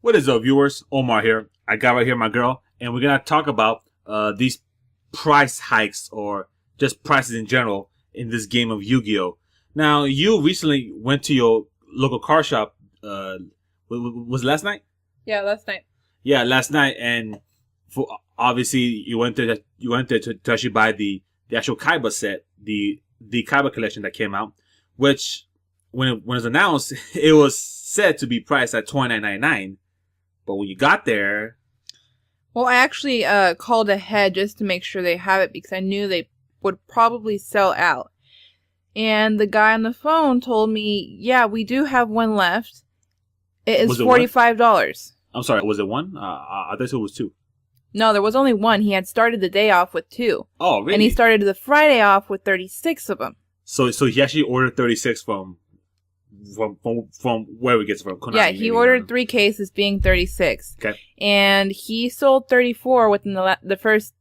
What is up, viewers? Omar here. I got right here my girl, and we're gonna talk about these price hikes or just prices in general in this game of Yu-Gi-Oh. Now, you recently went to your local car shop. Was it last night? Yeah, last night. Yeah, last night, and obviously you went there. You went there to actually buy the actual Kaiba set, the Kaiba collection that came out, which when it was announced, it was said to be priced at $29.99. But when you got there... Well, I actually called ahead just to make sure they have it because I knew they would probably sell out. And the guy on the phone told me, yeah, we do have one left. It is $45. I'm sorry, was it one? I thought it was two. No, there was only one. He had started the day off with 2. Oh, really? And he started the Friday off with 36 of them. So he actually ordered 36 from where we get it from. Konami, yeah, he ordered 3 cases being 36. Okay. And he sold 34 within the first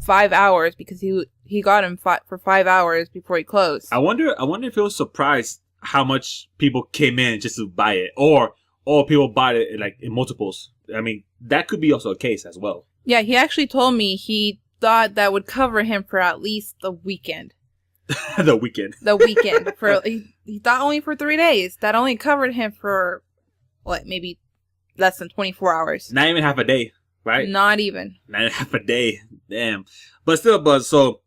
5 hours because he got him for 5 hours before he closed. I wonder if he was surprised how much people came in just to buy it, or people bought it like in multiples. I mean, that could be also a case as well. Yeah, he actually told me he thought that would cover him for at least the weekend. The weekend. He thought only for 3 days. That only covered him for maybe less than 24 hours. Not even half a day, right? Not even half a day. Damn. But still, so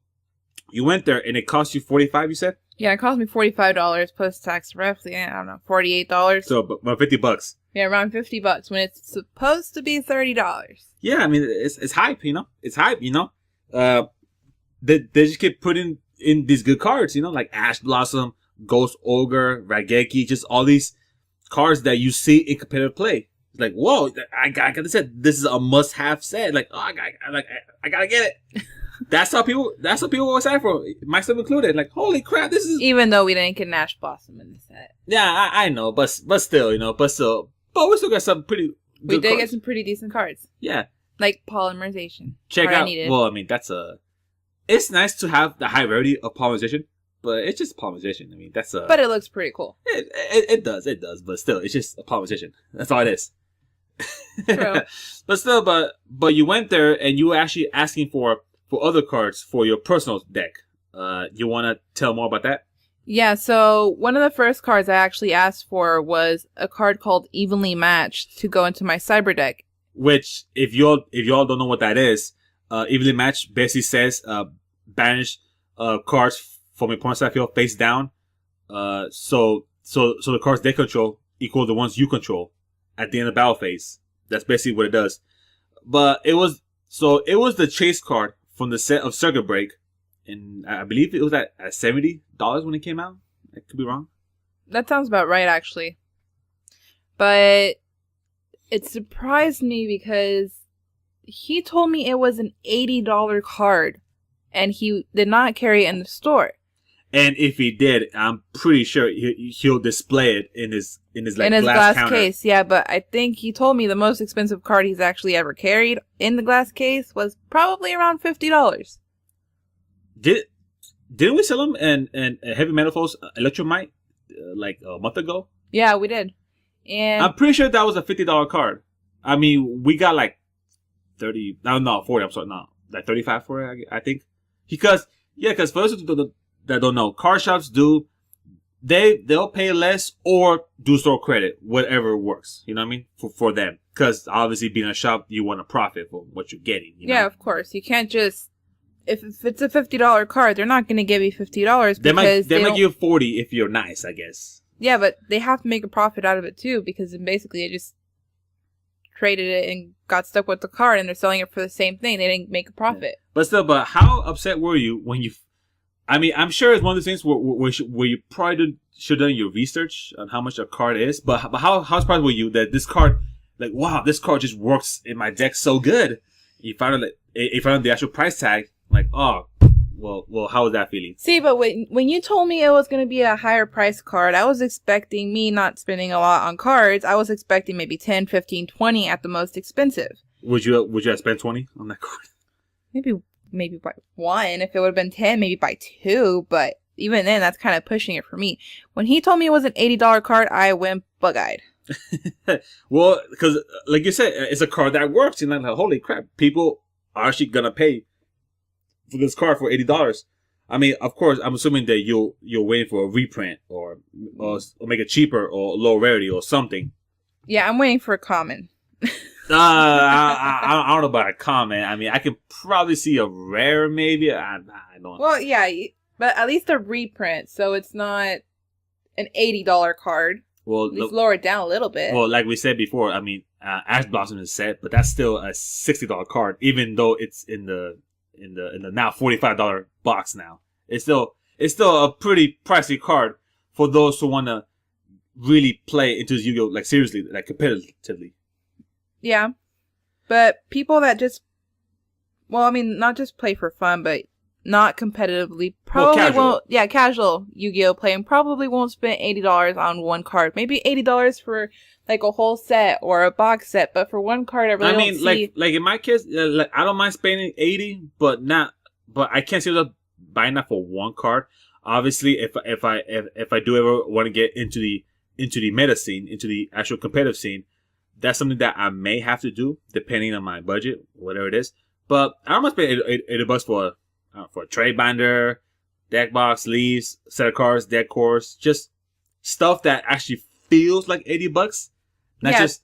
you went there and it cost you $45, you said? Yeah, it cost me $45 plus tax, roughly, I don't know, $48. So about $50. Yeah, around $50 when it's supposed to be $30. Yeah, I mean it's hype, you know. It's hype, you know. They just keep putting in these good cards, you know, like Ash Blossom, Ghost Ogre, Raigeki, just all these cards that you see in competitive play. It's like, whoa, I gotta say, this is a must-have set. Like, oh, I gotta get it. That's how people were excited for, myself included. Like, holy crap, this is... Even though we didn't get an Ash Blossom in the set. Yeah, I know, but still, you know, but we still got some pretty good We did cards. get some pretty decent cards. Yeah. Like Polymerization. Check out, well, I mean, it's nice to have the high rarity of polymerization, but it's just polymerization. I mean, but it looks pretty cool. It does, but still, it's just a polymerization. That's all it is. True. But still, but you went there and you were actually asking for other cards for your personal deck. You want to tell more about that? Yeah, so one of the first cards I actually asked for was a card called Evenly Matched to go into my Cyber deck. Which, if y'all don't know what that is, Evenly Matched basically says banish cards from your opponent's side field face down. So the cards they control equal the ones you control at the end of the battle phase. That's basically what it does. But it was the chase card from the set of Circuit Break, and I believe it was at $70 when it came out. I could be wrong. That sounds about right, actually. But it surprised me because he told me it was an $80 card, and he did not carry it in the store. And if he did, I'm pretty sure he'll display it in his glass case. Yeah, but I think he told me the most expensive card he's actually ever carried in the glass case was probably around $50. Didn't we sell him in Heavy Metal Foes Electromite like a month ago? Yeah, we did. And I'm pretty sure that was a $50 card. I mean, we got like 30. No, 40. I'm sorry, no, like 35 for it. I think because for those that don't know, card shops they'll pay less or do store credit, whatever works. You know what I mean? For them, because obviously being a shop, you want to profit for what you're getting. You know? Of course, you can't just if it's a $50 card, they're not going to give you $50 because they might give you 40 if you're nice, I guess. Yeah, but they have to make a profit out of it too because then basically they just traded it and got stuck with the card and they're selling it for the same thing. They didn't make a profit. But how upset were you when you? I mean, I'm sure it's one of the things where you probably should have done your research on how much a card is. But how surprised were you that this card, like, wow, this card just works in my deck so good? You found the actual price tag, like, oh, well, how was that feeling? See, but when you told me it was going to be a higher price card, I was expecting me not spending a lot on cards. I was expecting maybe 10, 15, 20 at the most expensive. Would you have spent 20 on that card? Maybe by 1. If it would have been 10, maybe by 2. But even then, that's kind of pushing it for me. When he told me it was an $80 card, I went bug-eyed. Well, because like you said, it's a card that works. And like, holy crap, people are actually gonna pay for this card for $80. I mean, of course, I'm assuming that you're waiting for a reprint or make it cheaper or low rarity or something. Yeah, I'm waiting for a common. I don't know about a common. I mean, I can probably see a rare maybe. I don't. Well, yeah, but at least a reprint, so it's not an $80 card. Well, at least lower it down a little bit. Well, like we said before, I mean, Ash Blossom is set, but that's still a $60 card, even though it's in the now $45 box now. It's still a pretty pricey card for those who want to really play into Yu-Gi-Oh! Like seriously, like competitively. Yeah, but people that just, well, I mean, not just play for fun, but not competitively, probably won't. Yeah, casual Yu-Gi-Oh! Playing probably won't spend $80 on one card. Maybe $80 for like a whole set or a box set, but for one card, I really don't see. like in my case, like I don't mind spending $80, but I can't see myself buying that for one card. Obviously, if I do ever want to get into the meta scene, into the actual competitive scene, that's something that I may have to do depending on my budget, whatever it is. But I don't mind spending $80 for a trade binder, deck box, sleeves, set of cards, deck cores, just stuff that actually feels like $80. Not just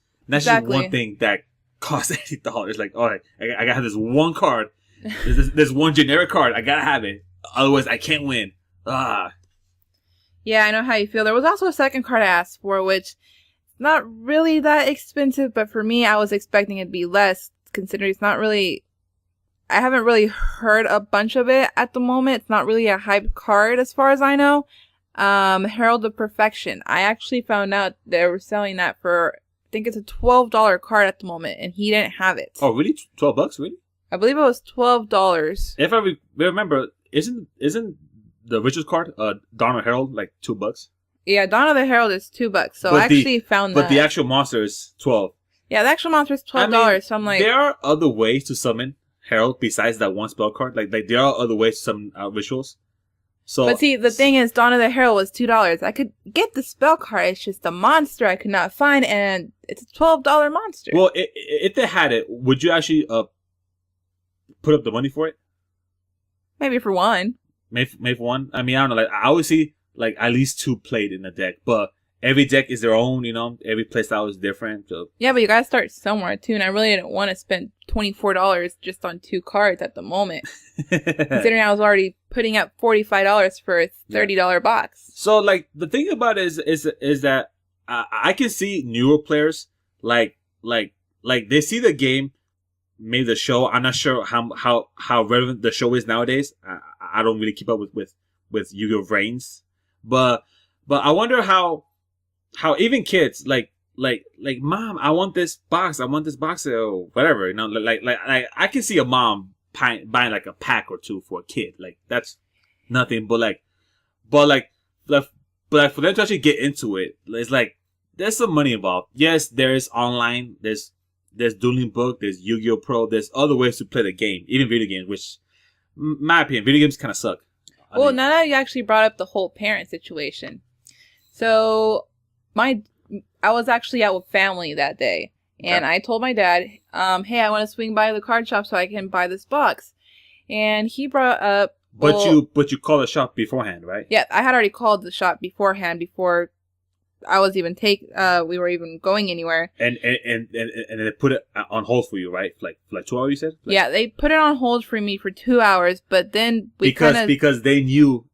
one thing that costs $80. Like, all right, I gotta have this one card, this one generic card. I gotta have it, otherwise I can't win. Yeah, I know how you feel. There was also a second card I asked for, which not really that expensive, but for me, I was expecting it to be less, considering it's not really. I haven't really heard a bunch of it at the moment. It's not really a hype card as far as I know. Herald of Perfection. I actually found out they were selling that for, I think it's a $12 card at the moment, and he didn't have it. Oh, really? $12? Really? I believe it was $12. If I remember, isn't the Richards card, Dawn of Herald, like $2? Yeah, Dawn of the Herald is $2. So I actually found that. But the actual monster is $12. Yeah, the actual monster is $12. I mean, so I'm like, there are other ways to summon Herald besides that one spell card. Like there are other ways to summon rituals. So, but see, the thing is, Dawn of the Herald was $2. I could get the spell card. It's just a monster I could not find, and it's a $12 monster. Well, if they had it, would you actually put up the money for it? Maybe for one. Maybe for one. I mean, I don't know. Like I always see like at least 2 played in a deck, but every deck is their own. You know, every playstyle is different. So yeah, but you gotta start somewhere too. And I really didn't want to spend $24 just on 2 cards at the moment, considering I was already putting up $45 for a $30 box. So like the thing about it is that I can see newer players like they see the game, maybe the show. I'm not sure how relevant the show is nowadays. I don't really keep up with Yu-Gi-Oh! Reigns, but I wonder how even kids like mom, I want this box or whatever, you know, like I can see a mom buying like a pack or 2 for a kid. Like that's nothing, but for them to actually get into it, it's like there's some money involved. Yes, there is online, there's Dueling Book, there's Yu-Gi-Oh! Pro, there's other ways to play the game, even video games, which in my opinion, video games kind of suck. Well, now that you actually brought up the whole parent situation, so I was actually out with family that day, and I told my dad, hey, I want to swing by the card shop so I can buy this box. And he brought up... But you called the shop beforehand, right? Yeah, I had already called the shop beforehand, before I was even we were even going anywhere. And they put it on hold for you, right? Like 2 hours, you said? Yeah, they put it on hold for me for 2 hours, but then because they knew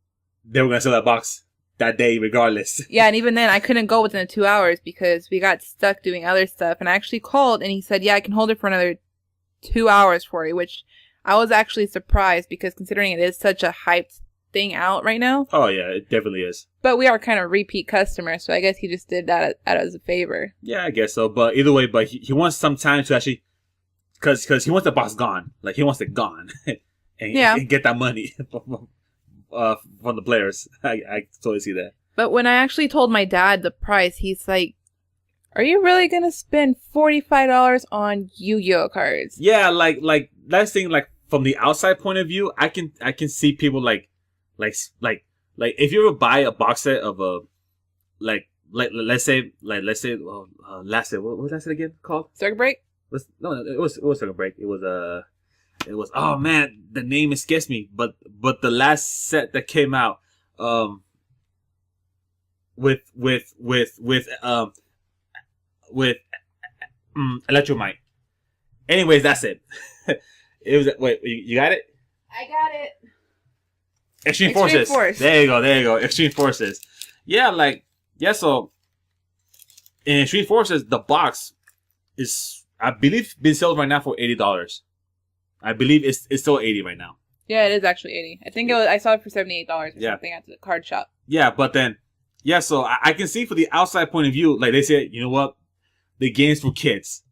they were going to sell that box that day regardless. Yeah, and even then I couldn't go within the 2 hours because we got stuck doing other stuff. And I actually called and he said, yeah, I can hold it for another 2 hours for you, which I was actually surprised because considering it is such a hyped thing out right now. Oh yeah, it definitely is. But we are kind of repeat customers, so I guess he just did that as a favor. Yeah, I guess so. But either way, he wants some time to actually, because he wants the box gone. Like he wants it gone, and get that money from the players. I totally see that. But when I actually told my dad the price, he's like, "Are you really gonna spend $45 on Yu-Gi-Oh cards?" Yeah, like that's the thing. Like from the outside point of view, I can see people like if you ever buy a box set of let's say well, last set, what was last set again called? Circuit break. No, it was Circuit Break. It was oh man, the name escapes me, but the last set that came out with Electromite. Anyways, that's it. It was wait, you got it? I got it. Extreme Forces. There you go. Extreme Forces. Yeah, so in Extreme Forces, the box is, I believe, been sold right now for $80. I believe it's still $80 right now. Yeah, it is actually $80. I think I saw it for $78 or something at the card shop. Yeah, but then, so I can see for the outside point of view, like they say, you know what, the game's for kids.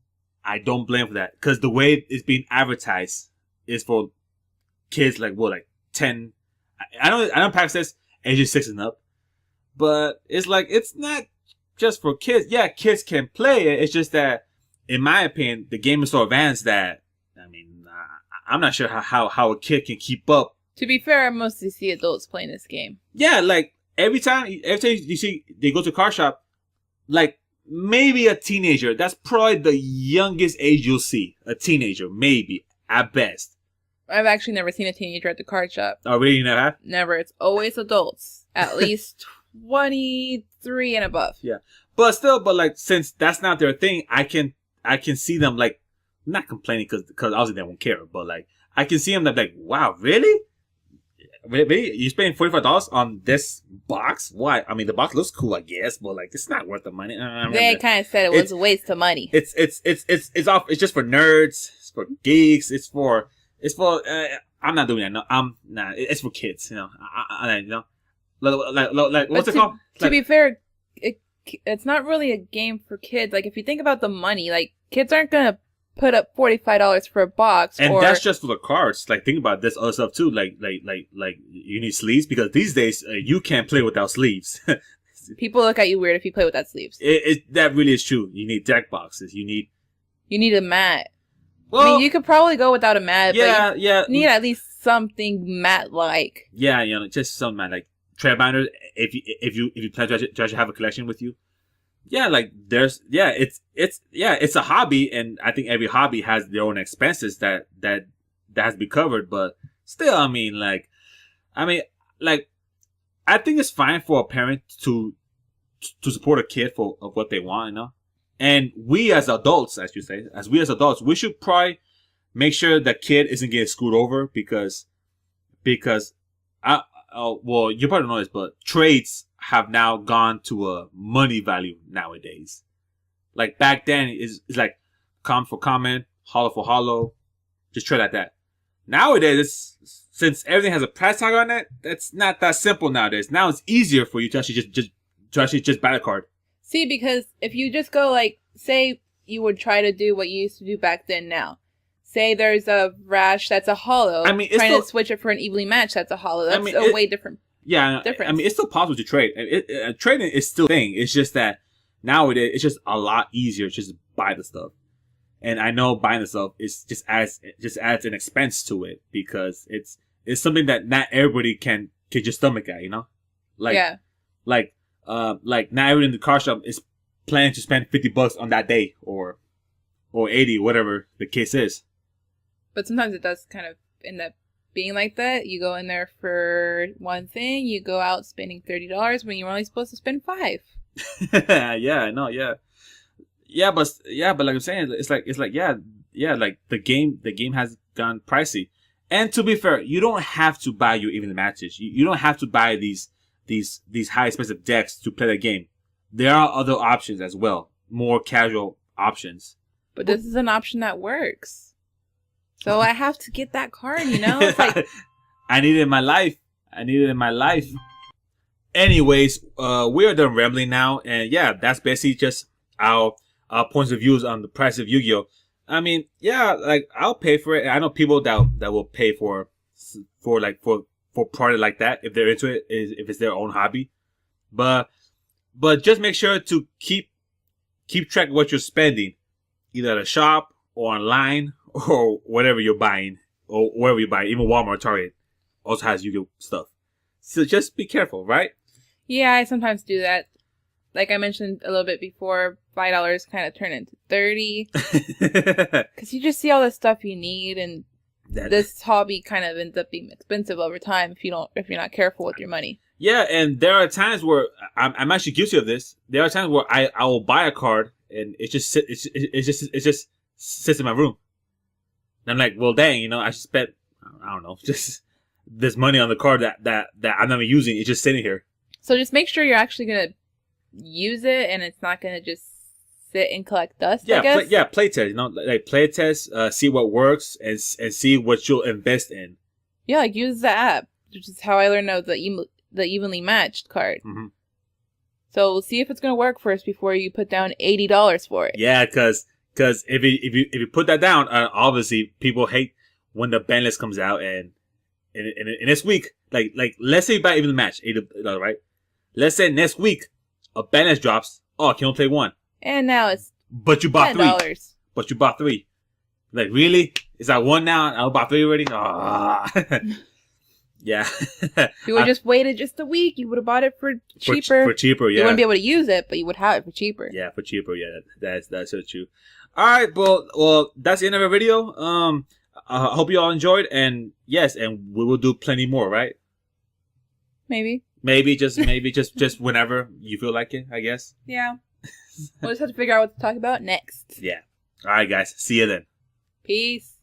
I don't blame for that, because the way it's being advertised is for kids like 10. I know Pack says ages 6 and up, but it's not just for kids. Yeah, kids can play it. It's just that, in my opinion, the game is so advanced that, I mean, I'm not sure how a kid can keep up. To be fair, I mostly see adults playing this game. Yeah, every time you see they go to a car shop, maybe a teenager. That's probably the youngest age you'll see. A teenager, maybe, at best. I've actually never seen a teenager at the card shop. Oh, really? You never have? Never. It's always adults. At least 23 and above. Yeah. But still, since that's not their thing, I can see them, not complaining because obviously they won't care, but, I can see them wow, really? Really? You spending $45 on this box? Why? I mean, the box looks cool, I guess, but it's not worth the money. They kind of said it was a waste of money. It's just for nerds. It's for geeks. It's for. I'm not doing that. No, nah. It's for kids. You know. What's it called? To be fair, it's not really a game for kids. If you think about the money, kids aren't gonna put up $45 for a box. And that's just for the cards. Think about this other stuff too. You need sleeves, because these days you can't play without sleeves. People look at you weird if you play without sleeves. That really is true. You need deck boxes. You need a mat. Well, I mean, you could probably go without a mat. Yeah, but you need at least something mat-like. Yeah, just some mat, trade binders. If you plan to actually have a collection with you. Yeah, it's a hobby, and I think every hobby has their own expenses that has to be covered. But still, I think it's fine for a parent to support a kid of what they want, And we as adults, we should probably make sure the kid isn't getting screwed over because you probably don't know this, but trades have now gone to a money value nowadays. Back then, it's common for common, hollow for hollow, just trade like that. Nowadays, since everything has a price tag on it, that's not that simple nowadays. Now it's easier for you to actually just buy a card. See, because if you just go say you would try to do what you used to do back then now. Say there's a rash that's a hollow. I mean, trying to switch it for an evenly match that's a hollow. That's way different. Yeah, difference. I mean, it's still possible to trade. Trading is still a thing. It's just that nowadays it's just a lot easier to just buy the stuff. And I know buying the stuff just adds an expense to it, because it's something that not everybody can just stomach at, not everybody in the car shop is planning to spend $50 on that day or 80, whatever the case is. But sometimes it does kind of end up being like that. You go in there for one thing, you go out spending $30 when you're only supposed to spend $5. Yeah, I know, yeah. Yeah, but like I'm saying, it's like the game has gone pricey. And to be fair, you don't have to buy your even matches. You don't have to buy these high expensive decks to play the game. There are other options as well, more casual options. But this is an option that works. So I have to get that card, It's I need it in my life. Anyways, we are done rambling now, and yeah, that's basically just our points of views on the price of Yu-Gi-Oh. I mean, yeah, I'll pay for it. I know people that will pay for product like that if they're into it, if it's their own hobby. But just make sure to keep track of what you're spending, either at a shop or online or whatever you're buying, or wherever you buy. Even Walmart or Target also has Yu-Gi-Oh stuff. So just be careful, right? Yeah, I sometimes do that. like I mentioned a little bit before, $5 kind of turn into 30. Because you just see all the stuff you need, and this hobby kind of ends up being expensive over time if you're not careful with your money. Yeah, and there are times where I'm actually guilty of this. There are times where I will buy a card and it just sits in my room. And I'm like, well, dang, I spent, I don't know, just this money on the card that I'm not even using. It's just sitting here. So just make sure you're actually gonna use it and it's not gonna just sit and collect dust. Yeah, I guess. Play test. Like play test, see what works and see what you'll invest in. Yeah, like use the app, which is how I learned the evenly matched card. Mm-hmm. So see if it's gonna work first before you put down $80 for it. Yeah, because if you put that down, obviously people hate when the ban list comes out and this week, like let's say you buy evenly matched $80, right? Let's say next week a ban list drops. Oh, I can only play one. And now it's but you bought $10. three. But you bought three. Like really? Is that one now? I bought three already. Ah. Yeah. If you would just waited just a week, you would have bought it for cheaper. For cheaper, yeah. You wouldn't be able to use it, but you would have it for cheaper. Yeah, for cheaper, yeah. That's so true. All right, well, that's the end of our video. I hope you all enjoyed, and yes, and we will do plenty more, right? Maybe just whenever you feel like it, I guess. Yeah. We'll just have to figure out what to talk about next. Yeah. All right, guys. See you then. Peace.